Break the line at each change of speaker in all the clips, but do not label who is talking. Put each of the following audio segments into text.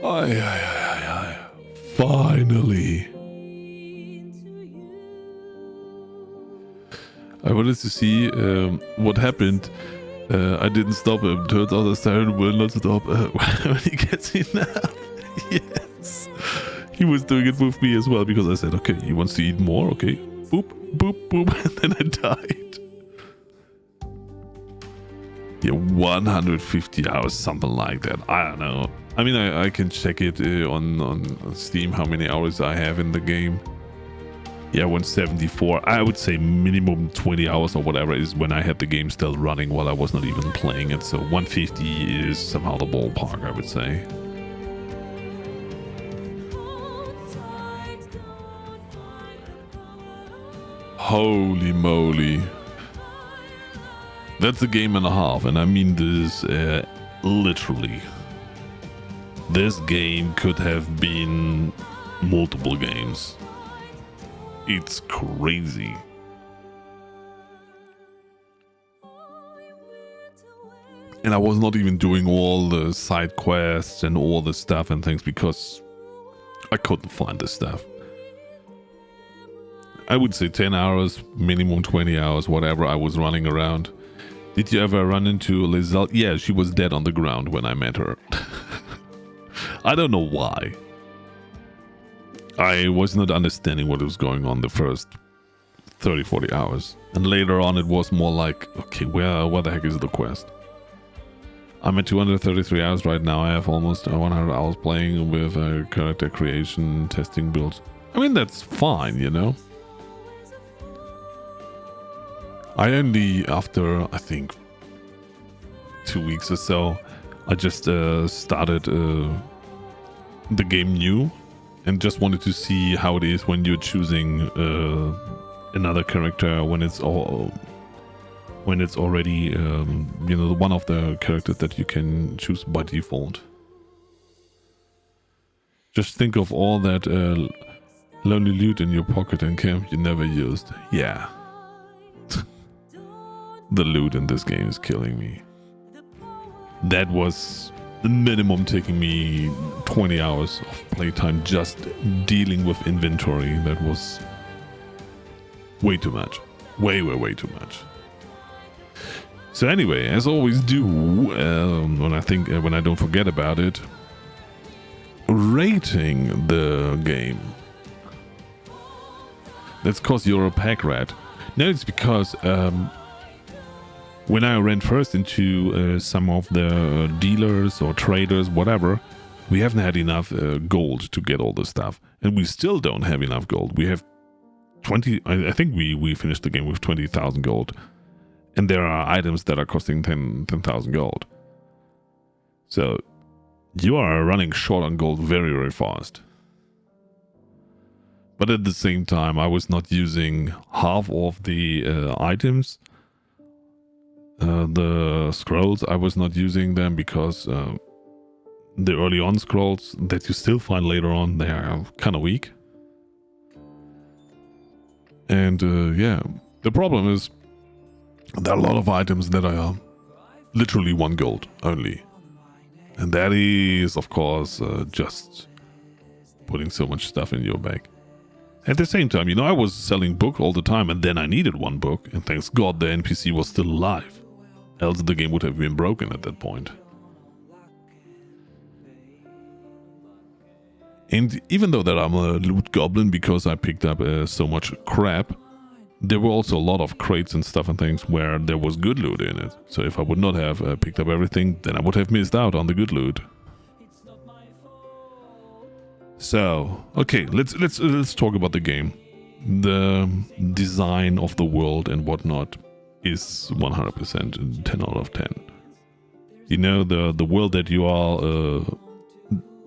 Ay, ay, ay, ay. Finally. I wanted to see what happened. I didn't stop him. Turns out the siren will not stop when he gets enough. Yes. He was doing it with me as well because I said, okay, he wants to eat more. Okay. Boop, boop, boop. And then I died. Yeah, 150 hours, something like that. I don't know. I mean, I can check it on Steam how many hours I have in the game. Yeah, 174. I would say minimum 20 hours or whatever is when I had the game still running while I was not even playing it. So 150 is somehow the ballpark, I would say. Holy moly. That's a game and a half, and I mean this literally. This game could have been multiple games. It's crazy. And I was not even doing all the side quests and all the stuff and things because I couldn't find the stuff. I would say 10 hours, minimum 20 hours, whatever I was running around. Did you ever run into Lizelle? Yeah, she was dead on the ground when I met her. I don't know why. I was not understanding what was going on the first 30, 40 hours. And later on it was more like, okay, where the heck is the quest? I'm at 233 hours right now. I have almost 100 hours playing with character creation, testing builds. I mean, that's fine, you know? I only, after, I think, 2 weeks or so, I just started the game new and just wanted to see how it is when you're choosing another character when it's already, you know, one of the characters that you can choose by default. Just think of all that lonely loot in your pocket and camp you never used. Yeah. The loot in this game is killing me. That was the minimum taking me 20 hours of playtime just dealing with inventory. That was way too much. Way too much. So anyway, as I always do, when I don't forget about it, rating the game. That's because you're a pack rat. No, it's because when I ran first into some of the dealers or traders, whatever, we haven't had enough gold to get all the stuff. And we still don't have enough gold. We have 20, I think we finished the game with 20,000 gold. And there are items that are costing 10,000 gold. So you are running short on gold very, very fast. But at the same time, I was not using half of the items. The scrolls, I was not using them because the early on scrolls that you still find later on, they are kind of weak. And yeah, the problem is there are a lot of items that are literally 1 gold only. And that is, of course, just putting so much stuff in your bag. At the same time, you know, I was selling book all the time and then I needed 1 book. And thanks God the NPC was still alive. Else the game would have been broken at that point. And even though that I'm a loot goblin because I picked up so much crap, there were also a lot of crates and stuff and things where there was good loot in it. So if I would not have picked up everything, then I would have missed out on the good loot. So, okay, let's talk about the game. The design of the world and whatnot is 100% 10 out of 10. You know, the world that you are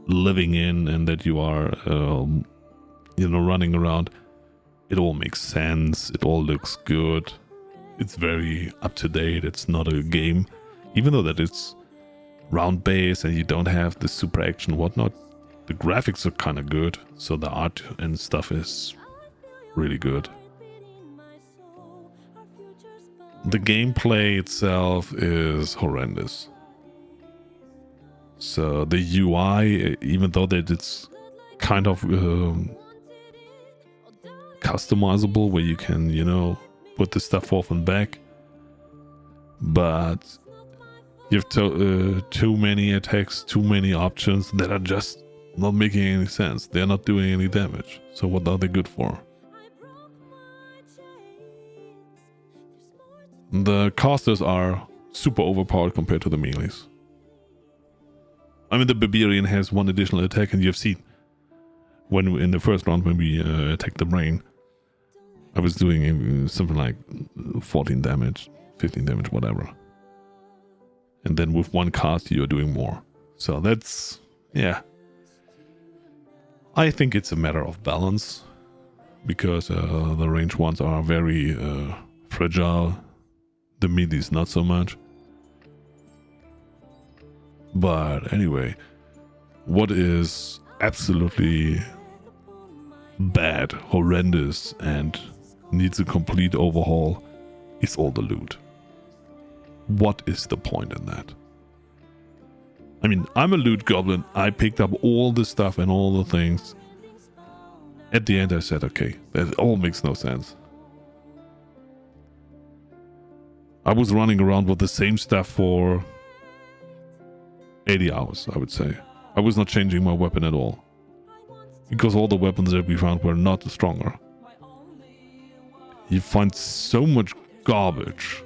living in and that you are, you know, running around, it all makes sense. It all looks good. It's very up to date. It's not a game, even though that it's round base and you don't have the super action whatnot. The graphics are kind of good, so the art and stuff is really good. The gameplay itself is horrendous. So the UI, even though that it's kind of customizable, where you can, you know, put the stuff forth and back, but you have too many attacks, too many options that are just not making any sense. They're not doing any damage. So what are they good for? The casters are super overpowered compared to the melees. I mean, the Barbarian has one additional attack, and you've seen when in the first round when we attacked the brain, I was doing something like 14 damage, 15 damage, whatever. And then with one cast, you're doing more. So that's, yeah. I think it's a matter of balance, because the range ones are very fragile. The melees not so much. But anyway, what is absolutely bad, horrendous, and needs a complete overhaul is all the loot. What is the point in that? I mean, I'm a loot goblin. I picked up all the stuff and all the things. At the end I said, okay, that all makes no sense. I was running around with the same stuff for 80 hours, I would say. I was not changing my weapon at all, because all the weapons that we found were not stronger. You find so much garbage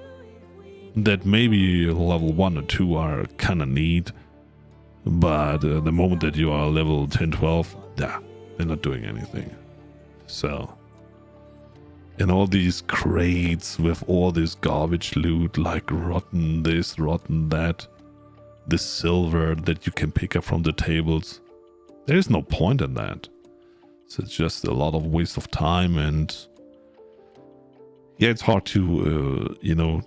that maybe level 1 or 2 are kinda neat, but the moment that you are level 10, 12, they're not doing anything. So, and all these crates with all this garbage loot, like rotten this, rotten that, the silver that you can pick up from the tables, there is no point in that. So it's just a lot of waste of time, and yeah, it's hard to you know,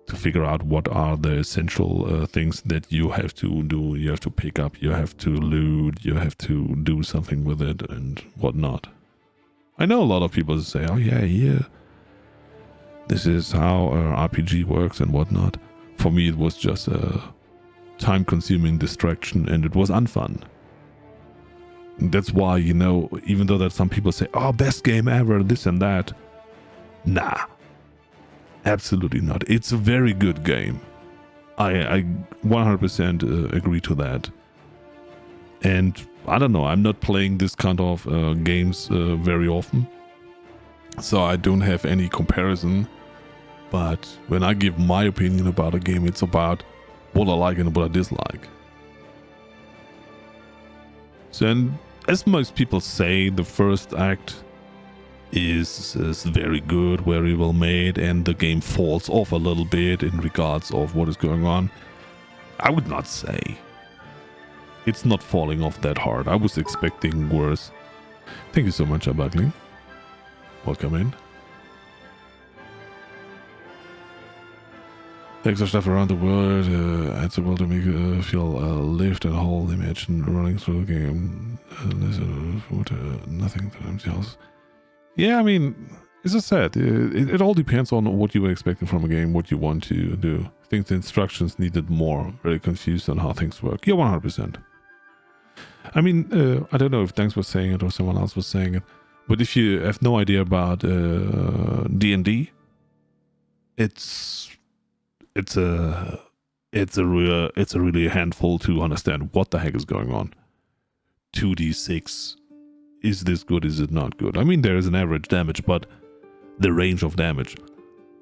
to figure out what are the essential things that you have to do. You have to pick up, you have to loot, you have to do something with it and whatnot. I know a lot of people say, oh yeah, this is how RPG works and whatnot. For me, it was just a time-consuming distraction, and it was unfun. That's why, you know, even though that some people say, oh, best game ever, this and that. Nah. Absolutely not. It's a very good game. I 100% agree to that. And I don't know, I'm not playing this kind of games very often, so I don't have any comparison. But when I give my opinion about a game, it's about what I like and what I dislike. So, and as most people say, the first act is very good, very well made, and the game falls off a little bit in regards of what is going on. I would not say. It's not falling off that hard. I was expecting worse. Thank you so much, Abugling. Welcome in. Extra stuff around the world adds the world to make you feel lived and whole. Imagine running through the game. Nothing to empty house. Yeah, I mean, as I said, it all depends on what you were expecting from a game, what you want to do. I think the instructions needed more. Very confused on how things work. Yeah, 100%. I mean, I don't know if Danks was saying it or someone else was saying it, but if you have no idea about D&D, it's really a handful to understand what the heck is going on. 2d6. Is this good? Is it not good? I mean, there is an average damage, but the range of damage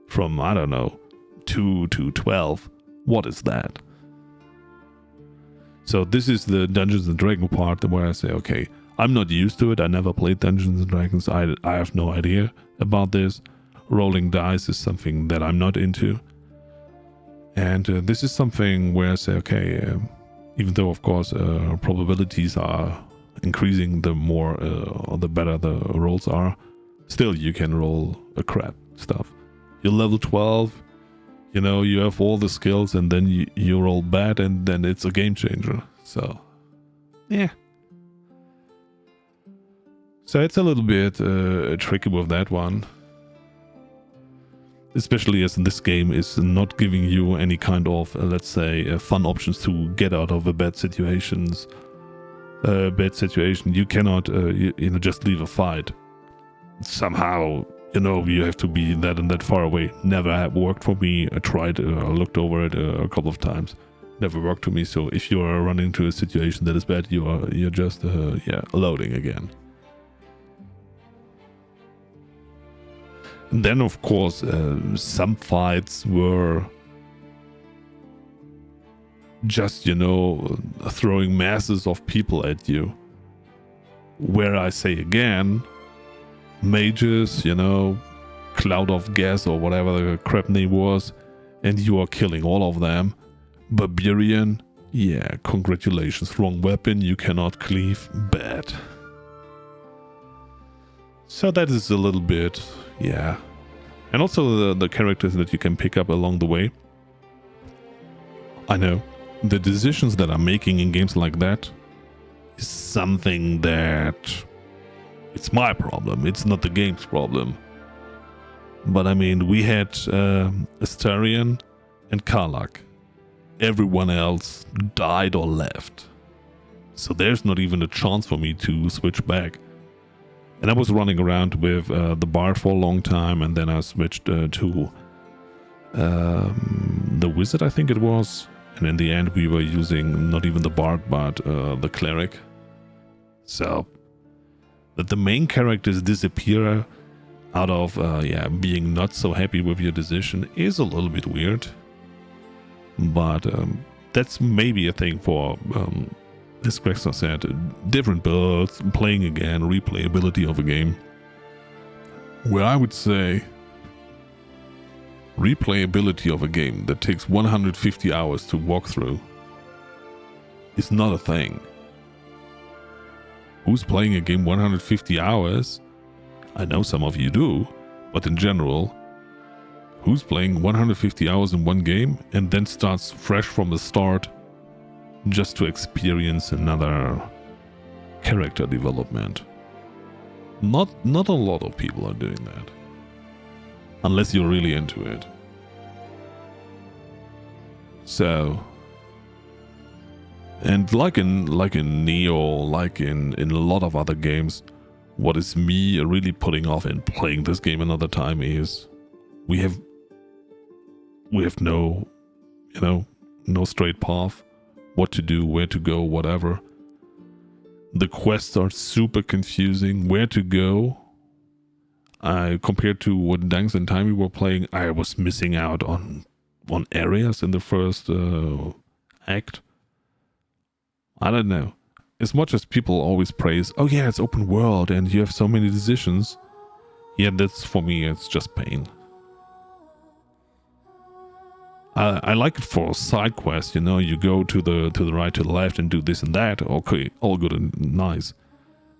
from, I don't know, 2 to 12, what is that? So this is the Dungeons and Dragons part where I say, okay, I'm not used to it. I never played Dungeons and Dragons. I have no idea about this. Rolling dice is something that I'm not into. And this is something where I say, okay, even though, of course, probabilities are increasing the more or the better the rolls are, still you can roll a crap stuff. You're level 12, you know, you have all the skills, and then you roll bad, and then it's a game changer. So, yeah. So it's a little bit tricky with that one. especially as this game is not giving you any kind of, let's say, fun options to get out of a bad situation. You cannot, just leave a fight. Somehow, you have to be that and that far away. Never worked for me. I tried, I looked over it a couple of times. Never worked for me. So if you are running into a situation that is bad, you're just loading again. And then, of course, some fights were just, throwing masses of people at you. Where I say again, mages, cloud of gas or whatever the crap name was, and you are killing all of them. Barbarian, yeah, congratulations, wrong weapon, you cannot cleave, bad. So that is a little bit, yeah. And also the characters that you can pick up along the way. I know, the decisions that I'm making in games like that is something that it's my problem, it's not the game's problem. But I mean, we had Astarion and Karlach. Everyone else died or left. So there's not even a chance for me to switch back. And I was running around with the Bard for a long time, and then I switched to the Wizard, I think it was. And in the end, we were using not even the Bard, but the Cleric. So that the main characters disappear out of being not so happy with your decision is a little bit weird. But that's maybe a thing for, as Grexter said, different builds, playing again, replayability of a game. Where I would say replayability of a game that takes 150 hours to walk through is not a thing. Who's playing a game 150 hours? I know some of you do, but in general, who's playing 150 hours in one game and then starts fresh from the start just to experience another character development? Not a lot of people are doing that. Unless you're really into it. So, and like in Neo, like in a lot of other games, what is me really putting off in playing this game another time is we have no, no straight path, what to do, where to go, whatever. The quests are super confusing, where to go. Compared to what Danks and Timey were playing, I was missing out on areas in the first act. I don't know. As much as people always praise, oh yeah, it's open world and you have so many decisions. Yeah, that's for me, it's just pain. I like it for side quests, you go to the right, to the left and do this and that. Okay, all good and nice.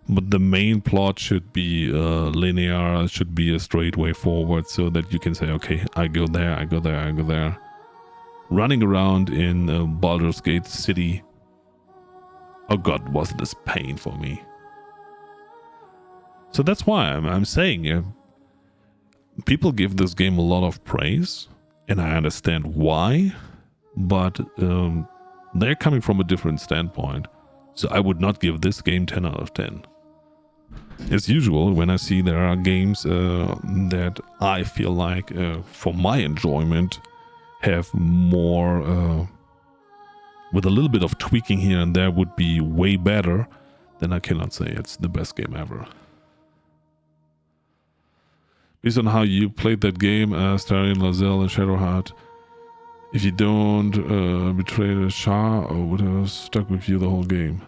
But the main plot should be linear, should be a straight way forward so that you can say, okay, I go there, I go there, I go there. Running around in Baldur's Gate City, oh god, was this pain for me. So that's why I'm saying, people give this game a lot of praise, and I understand why, but they're coming from a different standpoint. So I would not give this game 10 out of 10. As usual, when I see there are games that I feel like, for my enjoyment, have more, with a little bit of tweaking here and there, would be way better, then I cannot say it's the best game ever. Based on how you played that game, Starion, Lae'zel, and Shadowheart, if you don't betray the Shah, or would have stuck with you the whole game?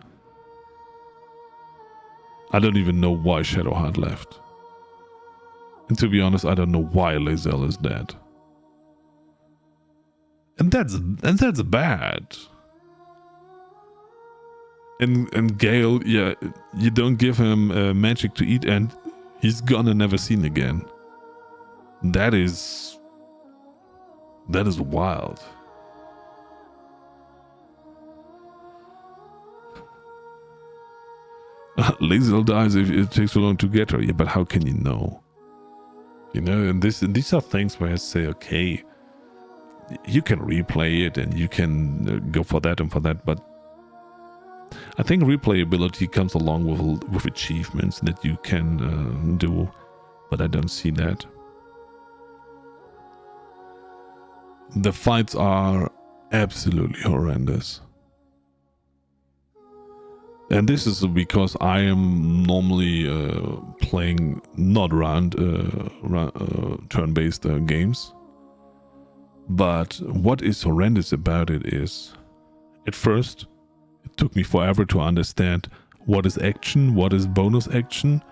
I don't even know why Shadowheart left. And to be honest, I don't know why Lae'zel is dead. And that's bad. And Gale, yeah, you don't give him magic to eat and he's gone and never seen again. That is wild. Lae'zel dies if it takes too long to get her. Yeah, but how can you know? You know, and these are things where I say, okay, you can replay it and you can go for that and for that, but I think replayability comes along with achievements that you can do, but I don't see that. The fights are absolutely horrendous. And this is because I am normally playing not turn-based games. But what is horrendous about it is, at first, it took me forever to understand what is action, what is bonus action,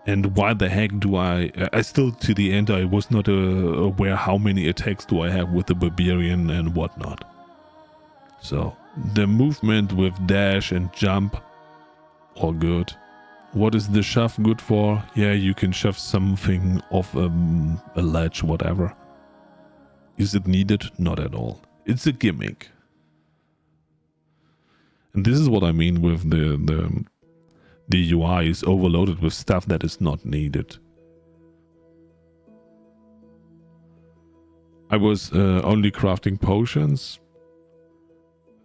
and why the heck do I still, to the end, I was not aware how many attacks do I have with the Barbarian and whatnot. So, the movement with dash and jump, all good. What is the shove good for? Yeah, you can shove something off a ledge, whatever. Is it needed? Not at all. It's a gimmick. And this is what I mean with the UI is overloaded with stuff that is not needed. I was only crafting potions,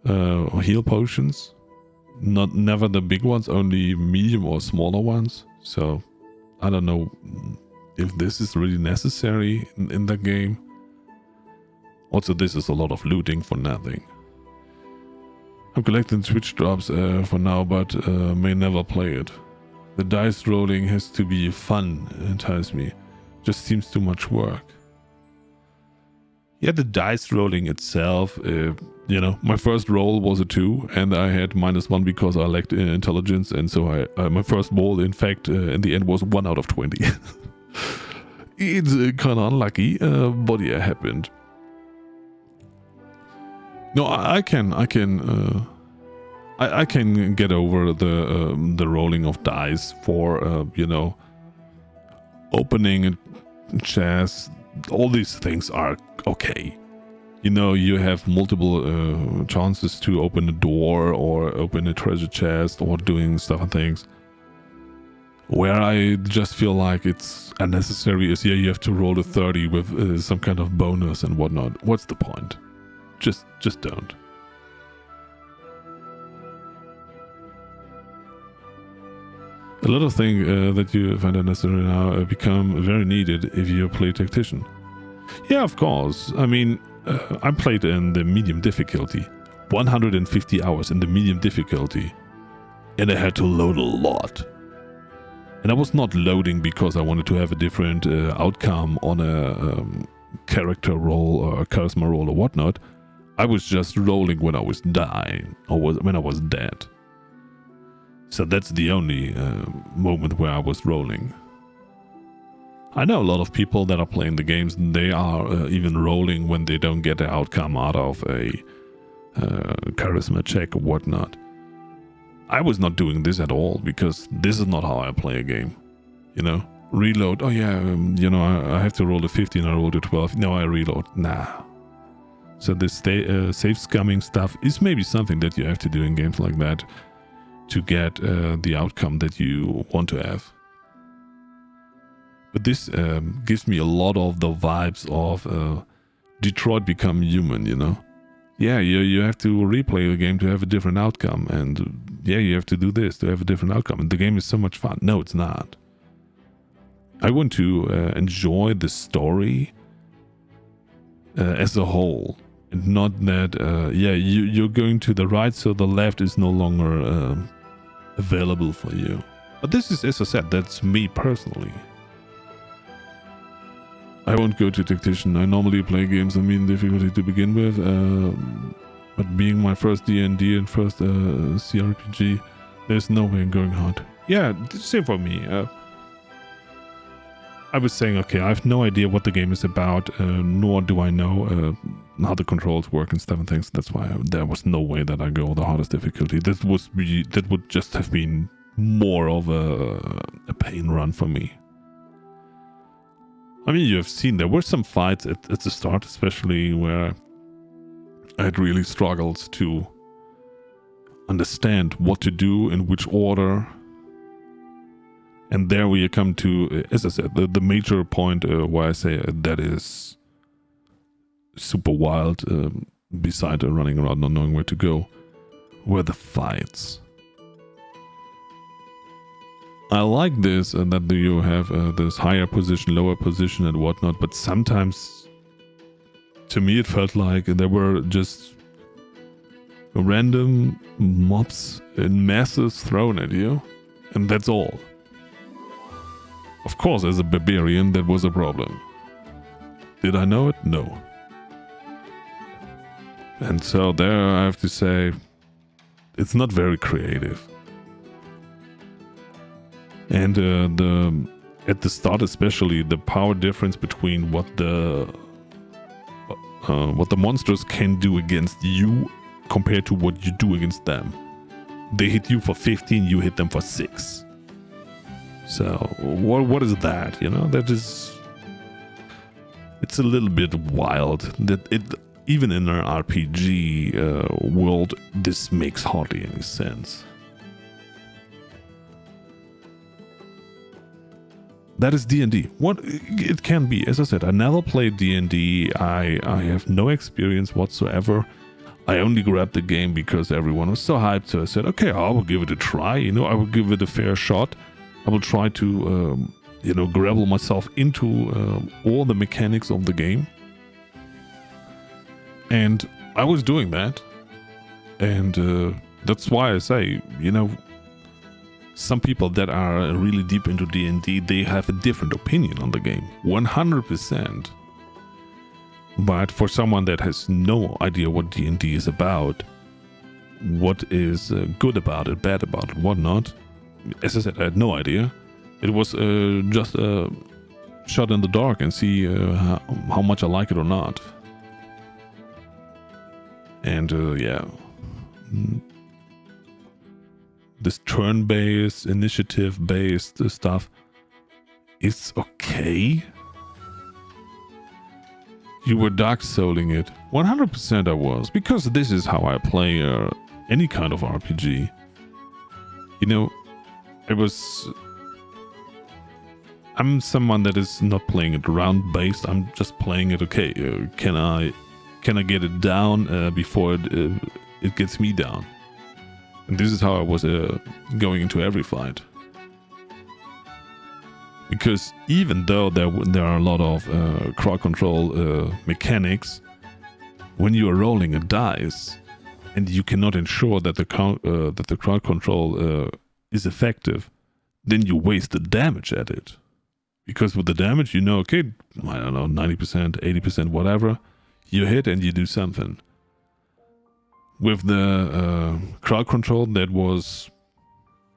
or heal potions, never the big ones, only medium or smaller ones. So I don't know if this is really necessary in the game. Also, this is a lot of looting for nothing. I'm collecting Twitch drops for now, but may never play it. The dice rolling has to be fun, entice me. Just seems too much work. Yeah, the dice rolling itself, you know, my first roll was a 2 and I had -1 because I lacked intelligence, and so my first roll, in fact, in the end was 1 out of 20. It's kind of unlucky, but yeah, happened. No, I can get over the rolling of dice for you know, opening a chest. All these things are okay. You know, you have multiple chances to open a door or open a treasure chest or doing stuff and things. Where I just feel like it's unnecessary is, yeah, you have to roll a 30 with some kind of bonus and whatnot. What's the point? Just don't. A lot of things that you find unnecessary now become very needed if you play Tactician. Yeah, of course. I mean, I played in the medium difficulty. 150 hours in the medium difficulty. And I had to load a lot. And I was not loading because I wanted to have a different outcome on a character roll or a charisma roll or whatnot. I was just rolling when I was dying or when I was dead. So that's the only moment where I was rolling. I know a lot of people that are playing the games, and they are even rolling when they don't get the outcome out of a charisma check or whatnot. I was not doing this at all because this is not how I play a game. You know, reload. Oh yeah, you know, I have to roll a 15, I rolled a 12. No, I reload. Nah. So this save scumming stuff is maybe something that you have to do in games like that to get the outcome that you want to have. But this gives me a lot of the vibes of Detroit Become Human, you know? Yeah, you have to replay the game to have a different outcome. And yeah, you have to do this to have a different outcome. And the game is so much fun. No, it's not. I want to enjoy the story as a whole. And not that, yeah, you're going to the right, so the left is no longer available for you. But this is, as I said, that's me personally. I won't go to Tactician. I normally play games on medium difficulty to begin with, but being my first D&D and first CRPG, there's no way I'm going hard. Yeah, same for me. I was saying, okay, I have no idea what the game is about, nor do I know how the controls work and stuff and things. That's why there was no way that I go the hardest difficulty. That would just have been more of a pain run for me. I mean, you have seen there were some fights at the start, especially where I had really struggled to understand what to do, in which order. And there we come to, as I said, the major point why I say that is super wild, beside running around not knowing where to go, were the fights. I like this, that you have this higher position, lower position and whatnot, but sometimes to me it felt like there were just random mobs in masses thrown at you, and that's all. Of course, as a barbarian, that was a problem. Did I know it? No. And so there I have to say, it's not very creative. And at the start especially, the power difference between what the monsters can do against you compared to what you do against them. They hit you for 15, you hit them for 6. So what is that? You know, that is, it's a little bit wild. That it, even in an RPG world, this makes hardly any sense. That is D&D. What it can be, as I said, I never played D&D. I have no experience whatsoever. I only grabbed the game because everyone was so hyped. So I said, okay, I will give it a try. You know, I will give it a fair shot. I will try to, grapple myself into all the mechanics of the game. And I was doing that. And that's why I say, some people that are really deep into D&D, they have a different opinion on the game. 100%. But for someone that has no idea what D&D is about, what is good about it, bad about it, whatnot, as I said, I had no idea. It was just a shot in the dark and see how much I like it or not. And yeah. This turn-based, initiative-based stuff is okay. You were dark souling it. 100% I was, because this is how I play any kind of RPG. I'm someone that is not playing it round-based. I'm just playing it, okay, can I get it down before it gets me down? And this is how I was going into every fight. Because even though there are a lot of crowd control mechanics, when you are rolling a dice and you cannot ensure that the crowd control is effective, then you waste the damage at it. Because with the damage, okay, I don't know, 90%, 80%, whatever, you hit and you do something. With the crowd control, that was,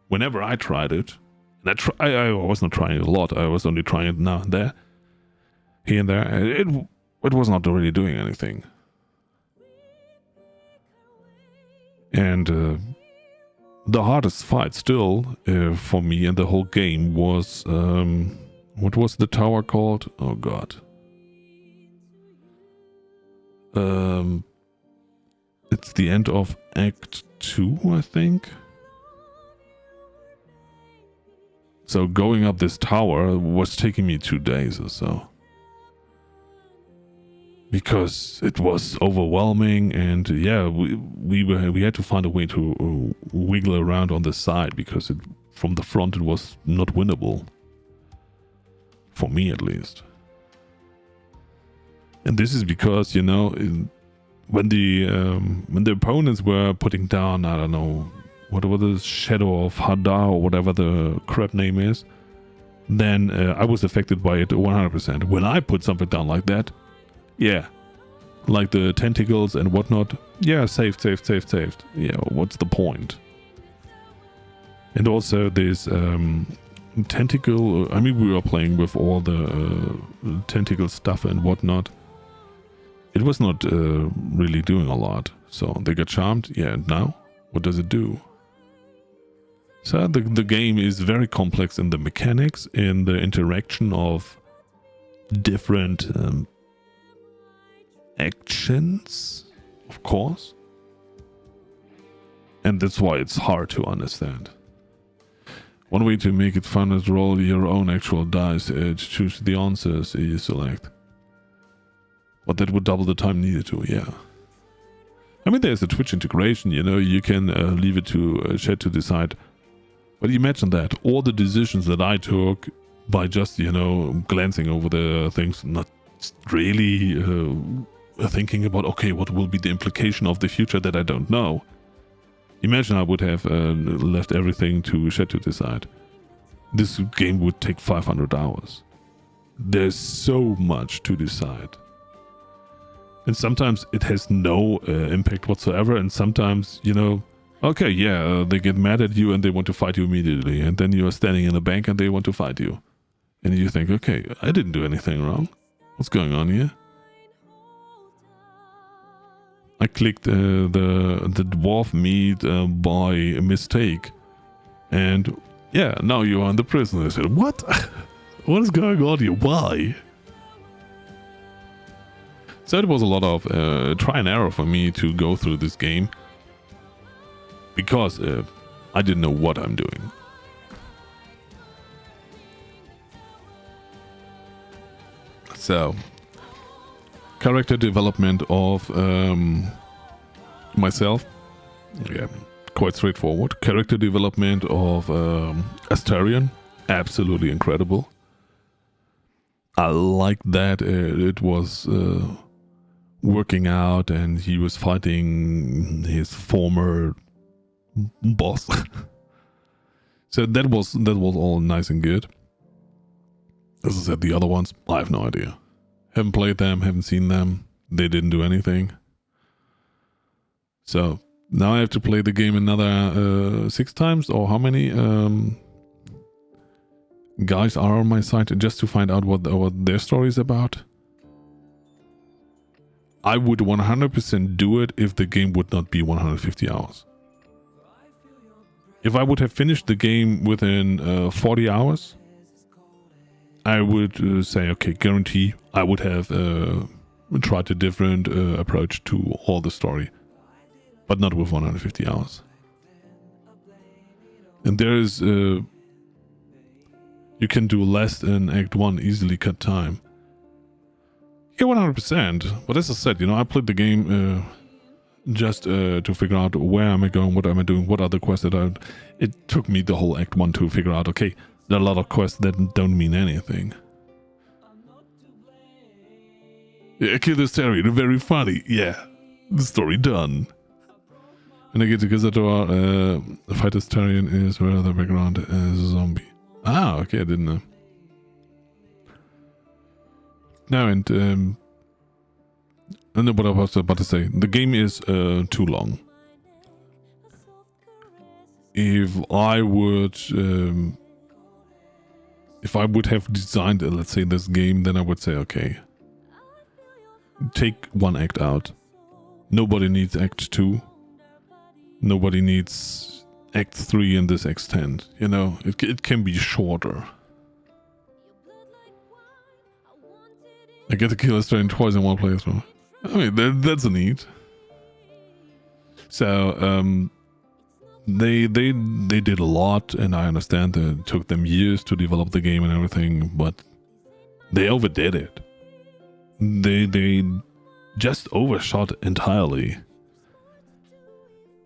whenever I tried it, and I was not trying it a lot, I was only trying it now and there, here and there, it was not really doing anything. And the hardest fight still for me in the whole game was, what was the tower called? Oh god. It's the end of Act 2, I think. So going up this tower was taking me 2 days or so. Because it was overwhelming, and yeah, we had to find a way to wiggle around on the side, because from the front it was not winnable. For me at least. And this is because, when the opponents were putting down, I don't know, what was the Shadow of Hadar or whatever the crap name is, then I was affected by it 100%. When I put something down like that, yeah, like the tentacles and whatnot, yeah, saved. Yeah, what's the point? And also this tentacle, we were playing with all the tentacle stuff and whatnot. It was not really doing a lot. So they got charmed. Yeah, and now? What does it do? So the game is very complex in the mechanics, in the interaction of different actions, of course. And that's why it's hard to understand. One way to make it fun is roll your own actual dice to choose the answers you select. But that would double the time needed to, yeah. I mean, there's a Twitch integration, you know, you can leave it to chat to decide. But imagine that, all the decisions that I took by just, you know, glancing over the things, not really thinking about, okay, what will be the implication of the future that I don't know. Imagine I would have left everything to chat to decide. This game would take 500 hours. There's so much to decide. And sometimes it has no impact whatsoever, and sometimes, you know, okay, yeah, they get mad at you and they want to fight you immediately, and then you are standing in a bank and they want to fight you. And you think, okay, I didn't do anything wrong. What's going on here? I clicked the dwarf meat by mistake, and yeah, now you are in the prison. I said, what? What is going on here? Why? So it was a lot of try and error for me to go through this game, because I didn't know what I'm doing. So, character development of myself, yeah, quite straightforward. Character development of Astarion, absolutely incredible. I like that it was working out and he was fighting his former boss. So that was all nice and good. As I said, the other ones, I have no idea. Haven't played them, haven't seen them. They didn't do anything. So now I have to play the game another 6 times, or how many guys are on my site, just to find out what their story is about. I would 100% do it if the game would not be 150 hours. If I would have finished the game within 40 hours, I would say, okay, guarantee I would have tried a different approach to all the story, but not with 150 hours. And there is, you can do less in Act 1, easily cut time. Yeah, 100%. But as I said, you know, I played the game just to figure out where am I going, what am I doing, what are the quests that I... It took me the whole Act 1 to figure out, okay, there are a lot of quests that don't mean anything. Yeah, kill the Astarion, very funny. Yeah, the story done. When I get to Gazador, fight Astarion is where the background is a zombie. Ah, okay, I didn't know. No, and I know what I was about to say. The game is too long. If I would have designed, let's say, this game, then I would say, okay, take 1 act out. Nobody needs Act 2. Nobody needs Act 3 in this extent. You know, it can be shorter. I get to kill Astarion twice in one playthrough. I mean, that's neat. So, they did a lot, and I understand that it took them years to develop the game and everything, but they overdid it. They just overshot entirely.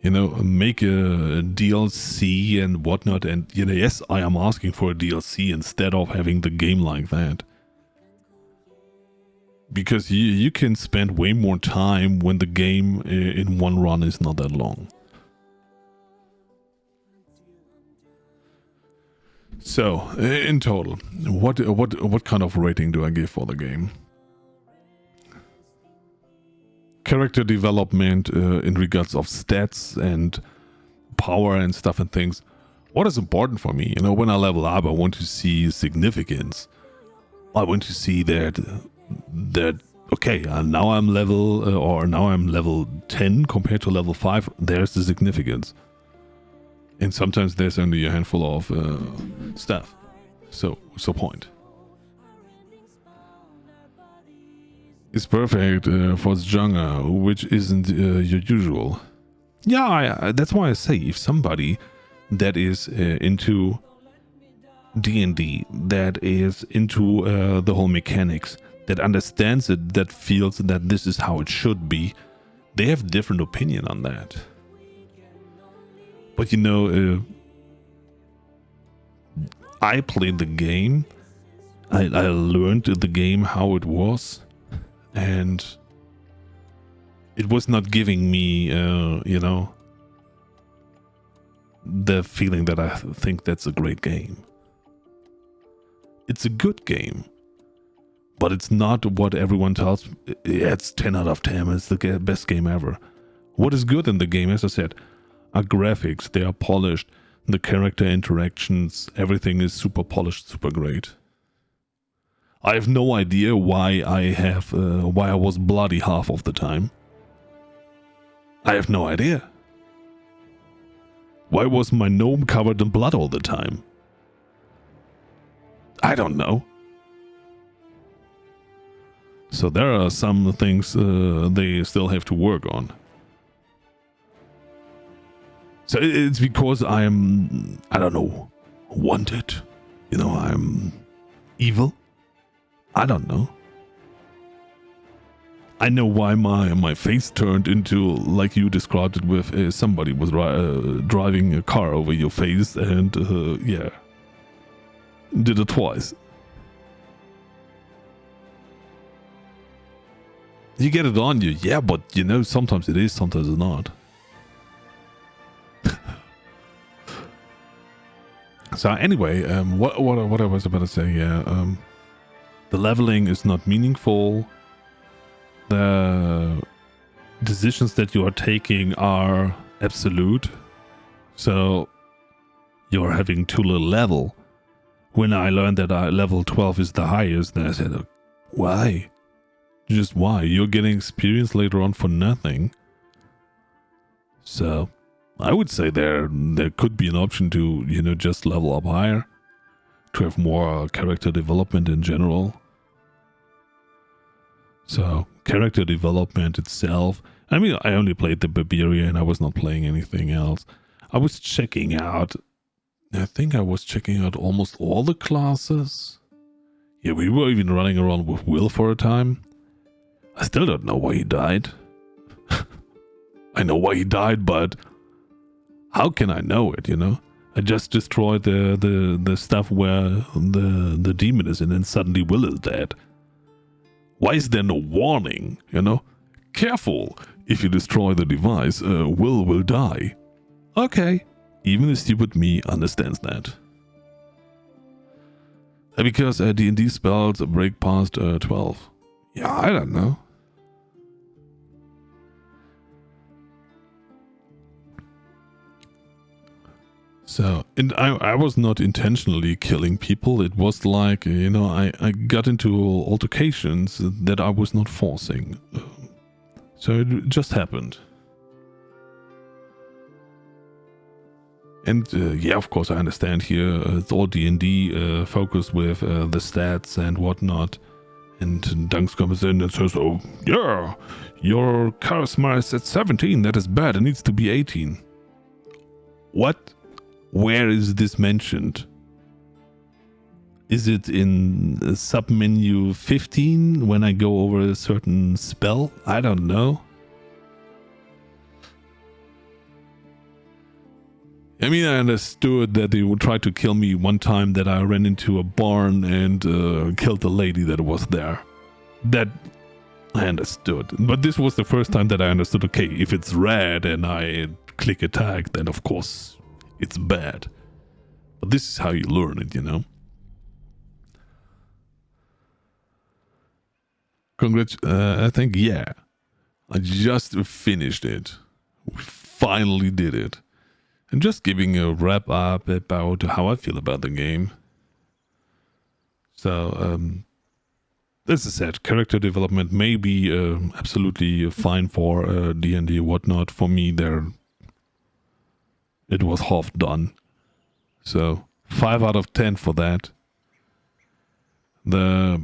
You know, make a DLC and whatnot, and you know, yes, I am asking for a DLC instead of having the game like that. Because you can spend way more time when the game in one run is not that long. So, in total, what kind of rating do I give for the game? Character development in regards of stats and power and stuff and things. What is important for me? You know, when I level up, I want to see significance. I want to see that okay, now I'm level 10 compared to level 5. There's the significance. And sometimes there's only a handful of stuff. So what's the point? It's perfect for its genre, which isn't your usual. Yeah, that's why I say, if somebody that is into D&D that is into the whole mechanics, that understands it, that feels that this is how it should be, they have different opinion on that. But I played the game. I learned the game how it was, and it was not giving me, the feeling that I think that's a great game. It's a good game, but it's not what everyone tells me. It's 10 out of 10. It's the best game ever. What is good in the game, as I said, are graphics. They are polished. The character interactions, everything is super polished, super great. I have no idea why I was bloody half of the time. I have no idea. Why was my gnome covered in blood all the time? I don't know. So there are some things they still have to work on. So it's because I'm, I don't know, wanted. I'm evil. I don't know. I know why my face turned into, like you described it, with somebody was driving a car over your face, and yeah, did it twice. You get it on you, yeah, but sometimes it is, sometimes it's not. So anyway, what I was about to say, yeah, the leveling is not meaningful. The decisions that you are taking are absolute. So you're having too little level. When I learned that level 12 is the highest, then I said, why? Just why? You're getting experience later on for nothing. So I would say there could be an option to, just level up higher, to have more character development in general. So character development itself, I mean, I only played the Barbarian, I was not playing anything else. I was checking out, almost all the classes. Yeah, we were even running around with Will for a time. I still don't know why he died. I know why he died, but how can I know it, I just destroyed the stuff where the demon is in, and suddenly Will is dead. Why is there no warning, Careful, if you destroy the device, Will die. Okay, even a stupid me understands that. Because D&D spells break past 12. Yeah, I don't know. So, and I was not intentionally killing people. It was like, I got into altercations that I was not forcing. So it just happened. And yeah, of course, I understand here it's all D&D focused with the stats and whatnot. And Dunks comes in and says, oh, yeah, your charisma is at 17. That is bad. It needs to be 18. What? Where is this mentioned? Is it in submenu 15 when I go over a certain spell? I don't know. I mean, I understood that they would try to kill me one time, that I ran into a barn and killed the lady that was there. That I understood. But this was the first time that I understood, okay, if it's red and I click attack, then of course it's bad. But this is how you learn it, I think, yeah. I just finished it. We finally did it. I'm just giving a wrap up about how I feel about the game. So, as I said, character development may be absolutely fine for D&D or whatnot. For me, it was half done. So 5 out of 10 for that. The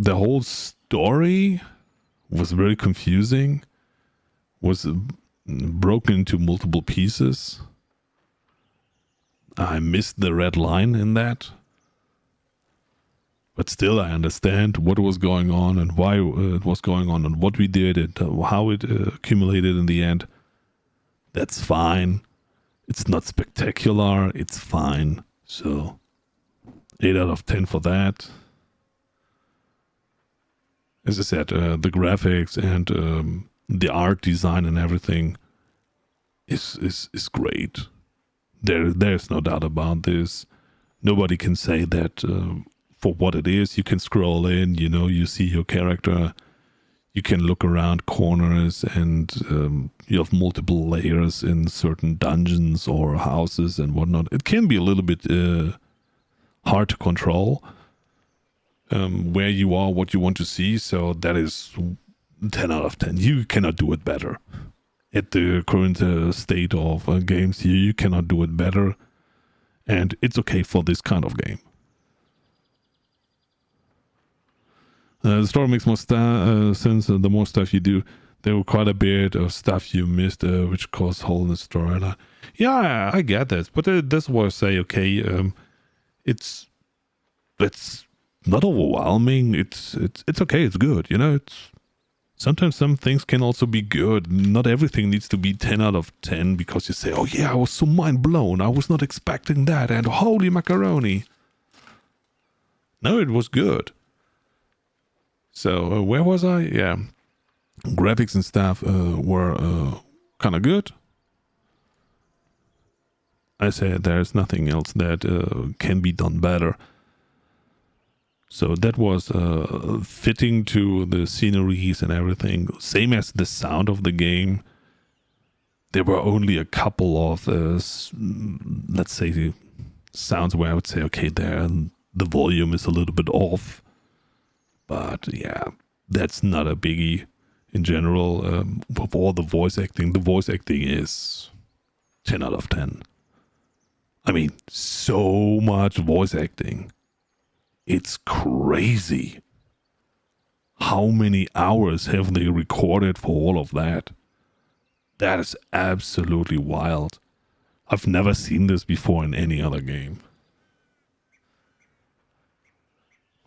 whole story was very confusing. Was broken into multiple pieces. I missed the red line in that. But still, I understand what was going on and why it was going on and what we did and how it accumulated in the end. That's fine. It's not spectacular. It's fine. So, 8 out of 10 for that. As I said, the graphics and the art design and everything is great. There's no doubt about this. Nobody can say that for what it is. You can scroll in, you see your character. You can look around corners and you have multiple layers in certain dungeons or houses and whatnot. It can be a little bit hard to control where you are, what you want to see. So that is 10 out of 10. You cannot do it better. At the current state of games, you cannot do it better. And it's okay for this kind of game. The story makes more sense the more stuff you do. There were quite a bit of stuff you missed, which caused hole in the storyline. Yeah, I get this, but that's why I say, okay, it's not overwhelming. It's okay. It's good. It's sometimes some things can also be good. Not everything needs to be 10 out of 10 because you say, oh yeah, I was so mind blown. I was not expecting that, and holy macaroni. No, it was good. So where was I? Yeah, graphics and stuff were kind of good. I said there's nothing else that can be done better. So that was fitting to the sceneries and everything. Same as the sound of the game. There were only a couple of, let's say, sounds where I would say, okay, there the volume is a little bit off. But yeah, that's not a biggie in general. Of all the voice acting is 10 out of 10. I mean, so much voice acting. It's crazy. How many hours have they recorded for all of that? That is absolutely wild. I've never seen this before in any other game.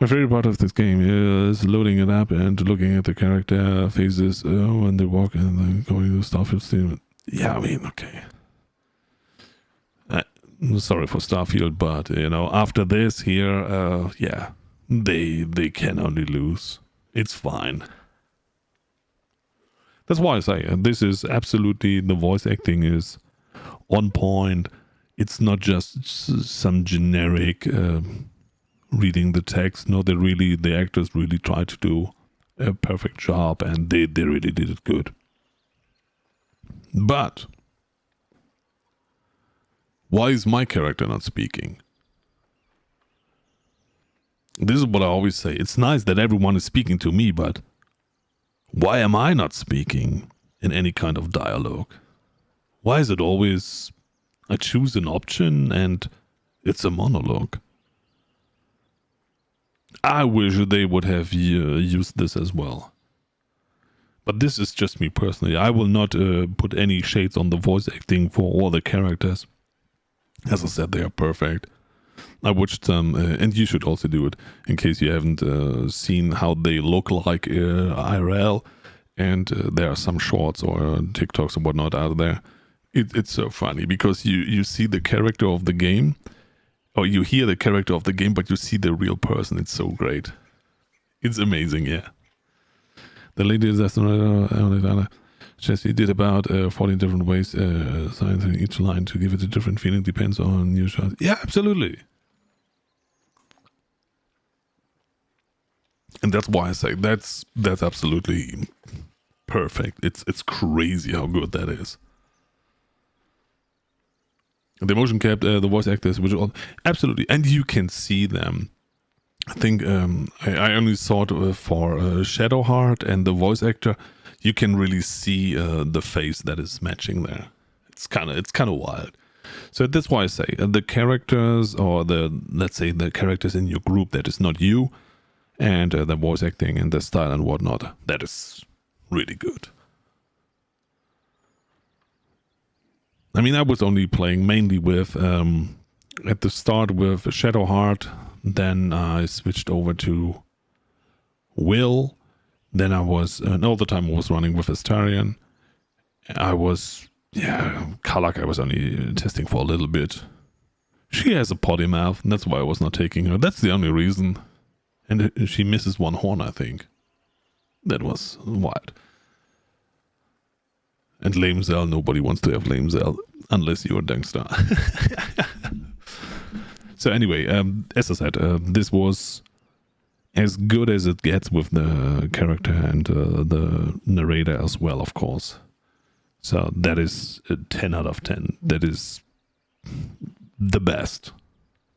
My favorite part of this game is loading it up and looking at the character faces when they walk and then going to Starfield Steam. Yeah, I mean, okay. Sorry for Starfield, but after this here, yeah, they can only lose. It's fine. That's why I say this is absolutely, the voice acting is on point. It's not just some generic reading the text. No, the actors really try to do a perfect job, and they really did it good. But why is my character not speaking? This is what I always say. It's nice that everyone is speaking to me, but why am I not speaking in any kind of dialogue? Why is it always I choose an option and it's a monologue? I wish they would have used this as well. But this is just me personally. I will not put any shades on the voice acting for all the characters. As I said, they are perfect. I watched some, and you should also do it, in case you haven't seen how they look like IRL. And there are some shorts or TikToks or whatnot out there. It's so funny because you see the character of the game, or you hear the character of the game, but you see the real person. It's so great. It's amazing, yeah. The lady disaster Jesse did about 14 different ways, sizing each line to give it a different feeling. Depends on your shot. Yeah, absolutely. And that's why I say that's absolutely perfect. It's crazy how good that is. The motion capped, the voice actors, which all absolutely, and you can see them. I think I only saw it for Shadowheart and the voice actor. You can really see the face that is matching there. It's kind of wild. So that's why I say the characters, or let's say the characters in your group that is not you, and the voice acting and the style and whatnot, that is really good. I mean, I was only playing mainly with at the start with Shadowheart, then I switched over to Will. Then I was, all the time I was running with Astarion. I was, Karlach I was only testing for a little bit. She has a potty mouth, and that's why I was not taking her. That's the only reason. And she misses one horn, I think. That was wild. And Lamezell, nobody wants to have Lamezell unless you're a Dangstar. So anyway, as I said, this was as good as it gets with the character and the narrator as well, of course. So that is a 10 out of 10. That is the best.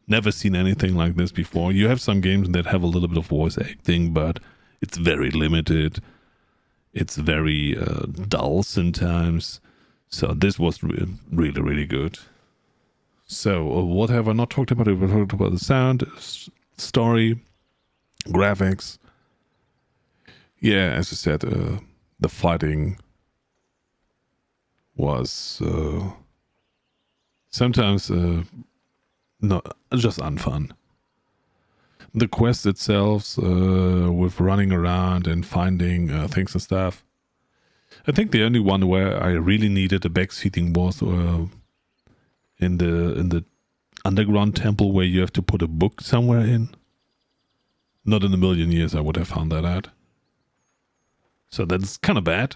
Never seen anything like this before. You have some games that have a little bit of voice acting, but it's very limited. It's very dull sometimes. So this was really, really good. So what have I not talked about? We talked about the sound, story, graphics. Yeah, as I said, the fighting was sometimes not just unfun. The quest itself, with running around and finding things and stuff. I think the only one where I really needed a backseating was in the underground temple where you have to put a book somewhere in. Not in a million years I would have found that out. So that's kind of bad.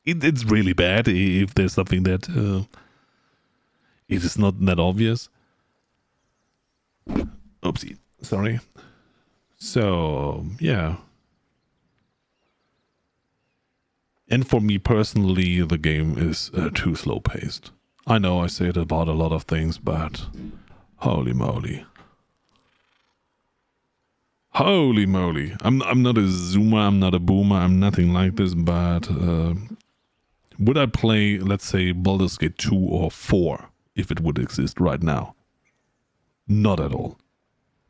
It's really bad if there's something that it is not that obvious. Oopsie, sorry. So, yeah. And for me personally, the game is too slow paced. I know I say it about a lot of things, but holy moly. Holy moly. I'm not a zoomer, I'm not a boomer, I'm nothing like this, but would I play, let's say, Baldur's Gate 2 or 4 if it would exist right now? Not at all.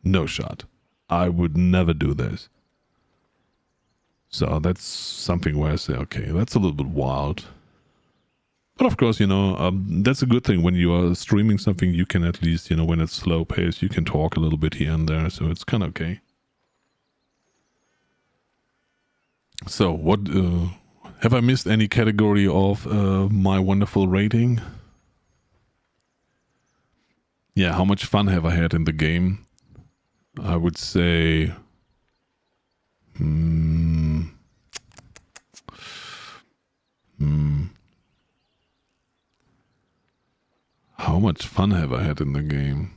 No shot. I would never do this. So that's something where I say, okay, that's a little bit wild. But of course, that's a good thing. When you are streaming something, you can at least, when it's slow paced, you can talk a little bit here and there. So it's kind of okay. So what, have I missed any category of my wonderful rating? Yeah, how much fun have I had in the game? I would say... How much fun have I had in the game?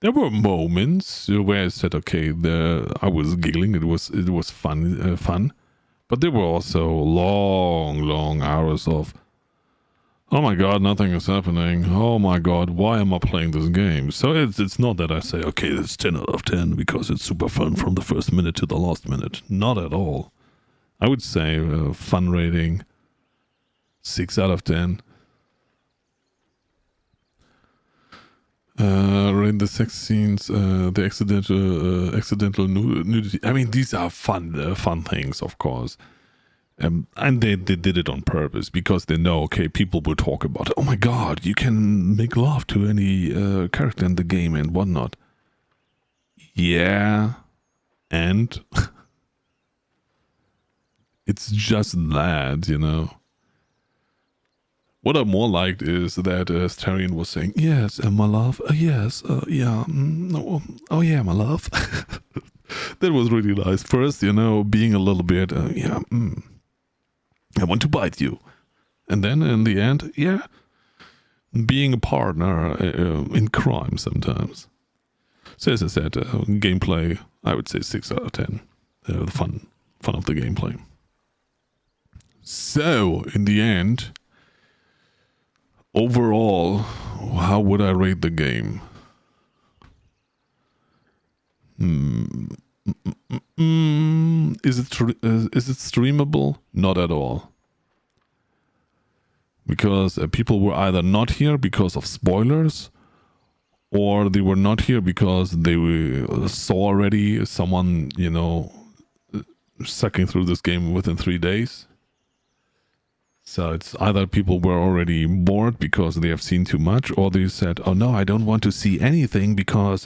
There were moments where I said, okay, I was giggling. It was fun. But there were also long hours of, oh my god, nothing is happening. Oh my god, why am I playing this game? So it's not that I say, okay, it's 10 out of 10 because it's super fun from the first minute to the last minute. Not at all. I would say fun rating 6 out of 10. In the sex scenes, the accidental nudity. I mean, these are fun things, of course. And they did it on purpose because they know, okay, people will talk about it. Oh my god, you can make love to any character in the game and whatnot. Yeah, and it's just that, What I more liked is that Astarion was saying, yes, my love, yes, yeah, no, oh yeah, my love. That was really nice. First, being a little bit, I want to bite you. And then in the end, yeah, being a partner in crime sometimes. So as I said, gameplay, I would say 6 out of 10. The fun of the gameplay. So, in the end... Overall, how would I rate the game? Is it streamable? Not at all. Because people were either not here because of spoilers, or they were not here because they saw already someone, sucking through this game within 3 days. So it's either people were already bored because they have seen too much, or they said, "Oh no, I don't want to see anything because,